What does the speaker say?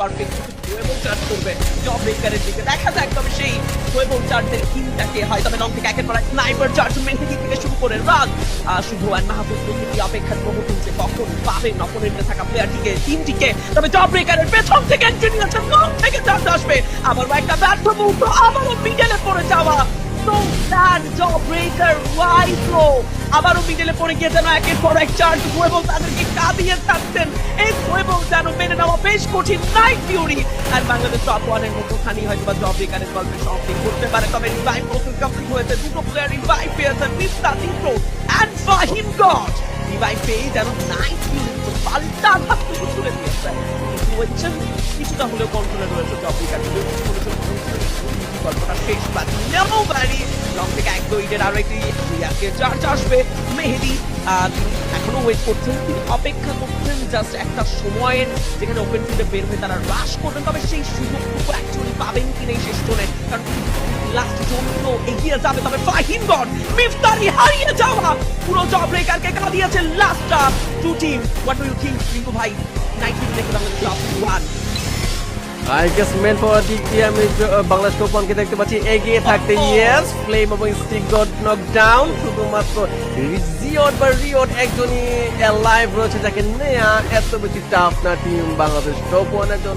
perfect এবং charge করবে job ব্রেকারের দিকে দেখা যাক তবে সেই এবং চার্জের কিনটাকে হয় তবে লং থেকে একের পর এক স্নাইপার চার্জ মেহেদি থেকে শুরু করে রাগ শুভ আর মাহফুজ প্রকৃতি অপেক্ষার বহুদিন যে কখন পাবেন অপোনেন্টে থাকা প্লেয়ারটিকে টিমটিকে তবে জব ব্রেকারের পেছন থেকে এন্ট্রি নিয়েছেন লং থেকে চার্জ আসবে আবারও একটা ব্যর্থ মুহূর্ত আবারও মিডলে পড়ে যাওয়া আবারও মিডলে পড়ে গিয়ে যেন একের পর এক চার্জ এবং তাদেরকে কাঁদিয়ে থাকছেন এই এবং যেন মেনে নেওয়া বেশ কঠিন নাইট ফিউরি আর বাংলাদেশ টপ ওয়ানের মধ্যখানি হয়তো বা জব ব্রেকারের গল্পের সমাপ্তি করতে পারে তবে রিভাইভ প্রসেস কমপ্লিট হয়েছে দুটো প্লেয়ার রিভাইভ পেয়েছেন মিস্টার তিত্র অ্যান্ড ফাহিম গড রিভাইভ পেয়ে যেন নাইট ফিউরি পাল্টা আঘাত তুলে দিয়েছে সিচুয়েশন কিছুটা হলেও কন্ট্রোলে রয়েছে জব ব্রেকার গল্পটা শেষ বাদ নেমো বাড়ি লং থেকে এক দুইটের আরো একটি চার্জ আসবে মেহেদি এখনো ওয়েট করছেন তিনি অপেক্ষা করছেন জাস্ট একটা সময়ের যেখানে ওপেন ফিল্ডে বের হয়ে তারা রাশ করবেন তবে সেই সুযোগটুকু অ্যাকচুয়ালি পাবেন কি নেই শেষ জোনে কারণ লাস্ট জোন তো এগিয়ে যাবে তবে ফাহিম গড মিফতারি হারিয়ে যাওয়া পুরো জব ব্রেকারকে কাঁদিয়েছে last two team what do you think Rinku ভাই নাইট দেখে Bangladesh top one I guess man power দিক দিয়ে আমি বাংলাদেশ টপ ওয়ানকে দেখতে পাচ্ছি এগিয়ে থাকতে ইয়েস ফ্লেম এবং স্টিক গট নক ডাউন শুধুমাত্র রিজিওট বা রিওট একজনই লাইভ রয়েছে যাকে নেয়া এত বেশি টাফ না টিম বাংলাদেশ টপ ওয়ানের জন্য